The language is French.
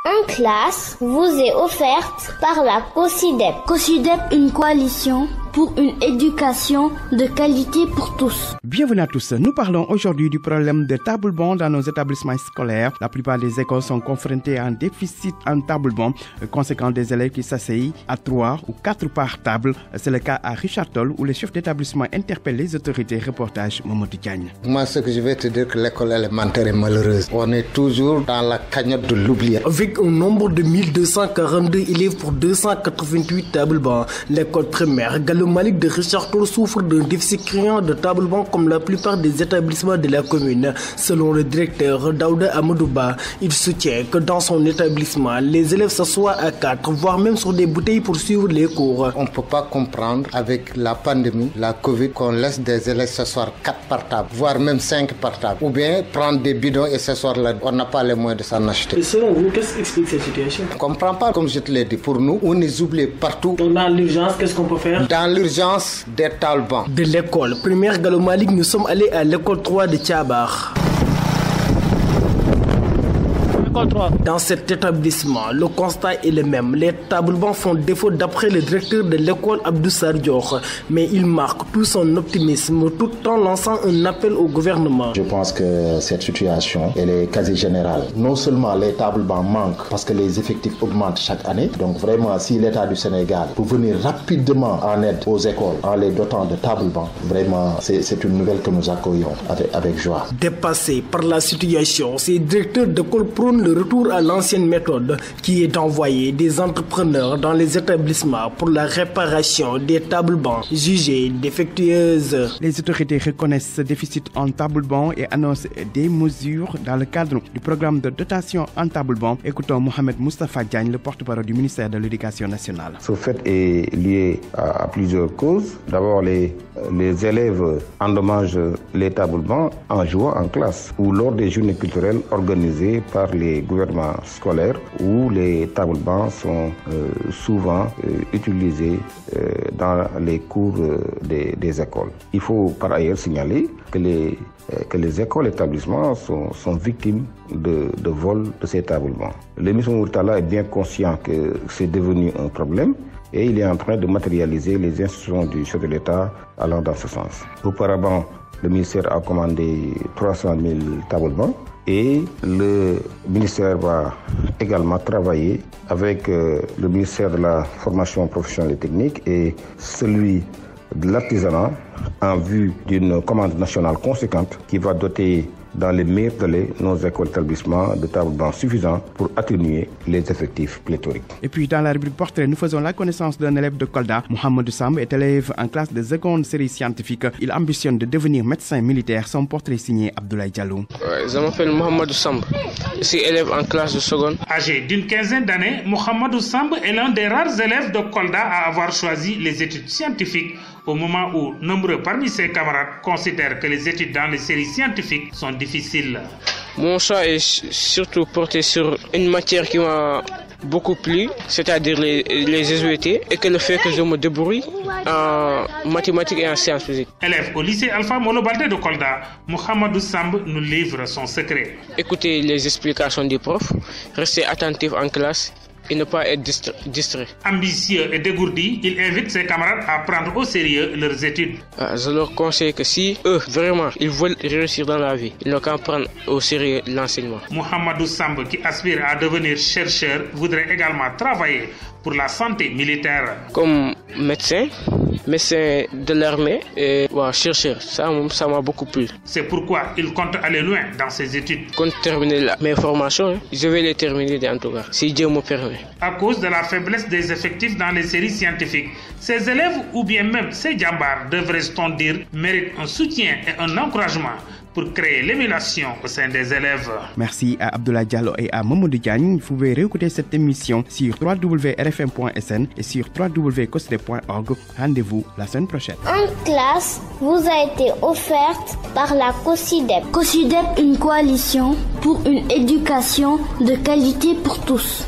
En classe vous est offerte par la COSYDEP. COSYDEP, une coalition pour une éducation de qualité pour tous. Bienvenue à tous. Nous parlons aujourd'hui du problème des tables-bancs dans nos établissements scolaires. La plupart des écoles sont confrontées à un déficit en tables-bancs, conséquent des élèves qui s'asseyent à 3 ou 4 par table. C'est le cas à Richard Toll où les chefs d'établissement interpellent les autorités. Reportage Mamadou Diagne. Moi, ce que je vais te dire, que l'école élémentaire est malheureuse. On est toujours dans la cagnotte de l'oubli. Avec un nombre de 1242 élèves pour 288 tables-bancs, l'école primaire Gallo Malick de Richard Toll souffre d'un déficit criant de tables-bancs comme la plupart des établissements de la commune. Selon le directeur Daouda Amadouba, il soutient que dans son établissement, les élèves s'assoient à 4, voire même sur des bouteilles pour suivre les cours. On ne peut pas comprendre avec la pandémie, la Covid, qu'on laisse des élèves s'asseoir 4 par table, voire même 5 par table. Ou bien prendre des bidons et s'asseoir là. On n'a pas les moyens de s'en acheter. Et selon vous, qu'est-ce qui explique cette situation? On ne comprend pas, comme je te l'ai dit. Pour nous, on est oublié partout. Donc dans l'urgence, qu'est-ce qu'on peut faire? Dans l'urgence, des tables-bancs. De l'école primaire Gallo Malick, nous sommes allés à l'école 3 de Thiabar. Dans cet établissement, le constat est le même. Les tables-bancs font défaut d'après le directeur de l'école Abdou Sardior. Mais il marque tout son optimisme tout en lançant un appel au gouvernement. Je pense que cette situation, elle est quasi générale. Non seulement les tables-bancs manquent parce que les effectifs augmentent chaque année. Donc vraiment, si l'État du Sénégal peut venir rapidement en aide aux écoles en les dotant de tables-bancs, vraiment, c'est une nouvelle que nous accueillons avec joie. Dépassé par la situation, ces directeurs d'école prônent le retour à l'ancienne méthode qui est d'envoyer des entrepreneurs dans les établissements pour la réparation des tables-bancs jugées défectueuses. Les autorités reconnaissent ce déficit en tables-bancs et annoncent des mesures dans le cadre du programme de dotation en tables-bancs. Écoutons Mohamed Moustapha Diagne, le porte-parole du ministère de l'Éducation nationale. Ce fait est lié à plusieurs causes. D'abord, les élèves endommagent les tables-bancs en jouant en classe ou lors des journées culturelles organisées par les gouvernements scolaires où les tables-bancs sont souvent utilisés dans les cours des écoles. Il faut par ailleurs signaler que les écoles et établissements sont victimes de vol de ces tables-bancs. Le ministre Mourtala est bien conscient que c'est devenu un problème et il est en train de matérialiser les instructions du chef de l'État allant dans ce sens. Auparavant, le ministère a commandé 300 000 tables-bancs et le ministère va également travailler avec le ministère de la formation professionnelle et technique et celui de l'artisanat en vue d'une commande nationale conséquente qui va doter dans les meilleurs délais nos écoles d'établissement de tables-bancs suffisants pour atténuer les effectifs pléthoriques. Et puis dans la rubrique portrait, nous faisons la connaissance d'un élève de Kolda. Mohamed Samb est élève en classe de seconde série scientifique. Il ambitionne de devenir médecin militaire. Son portrait signé Abdoulaye Diallo. Je m'appelle Mohamed Samb. Je suis élève en classe de seconde. Âgé d'une quinzaine d'années, Mohamed Samb est l'un des rares élèves de Kolda à avoir choisi les études scientifiques au moment où nombreux parmi ses camarades considèrent que les études dans les séries scientifiques sont difficiles. Mon choix est surtout porté sur une matière qui m'a beaucoup plu, c'est-à-dire les SVT, et que le fait que je me débrouille en mathématiques et en sciences physiques. Élève au lycée Alpha Molo Baldé de Kolda, Mohamed Samb nous livre son secret. Écoutez les explications du prof, rester attentif en classe et ne pas être distrait. Ambitieux et dégourdi, il invite ses camarades à prendre au sérieux leurs études. Je leur conseille que si eux, vraiment, ils veulent réussir dans la vie, ils n'ont qu'à prendre au sérieux l'enseignement. Mohamed Samb, qui aspire à devenir chercheur, voudrait également travailler pour la santé militaire. Comme médecin de l'armée et chercheur, ça m'a beaucoup plu. C'est pourquoi il compte aller loin dans ses études. Je compte terminer mes formations, je vais les terminer en tout cas, si Dieu me permet. À cause de la faiblesse des effectifs dans les séries scientifiques, ces élèves ou bien même ces djambars, devrait-on dire, méritent un soutien et un encouragement pour créer l'émulation au sein des élèves. Merci à Abdoulaye Diallo et à Mamadou Diagne. Vous pouvez réécouter cette émission sur www.rfm.sn et sur www.cosde.org. Rendez-vous la semaine prochaine. En classe vous a été offerte par la COSYDEP. COSYDEP, une coalition pour une éducation de qualité pour tous.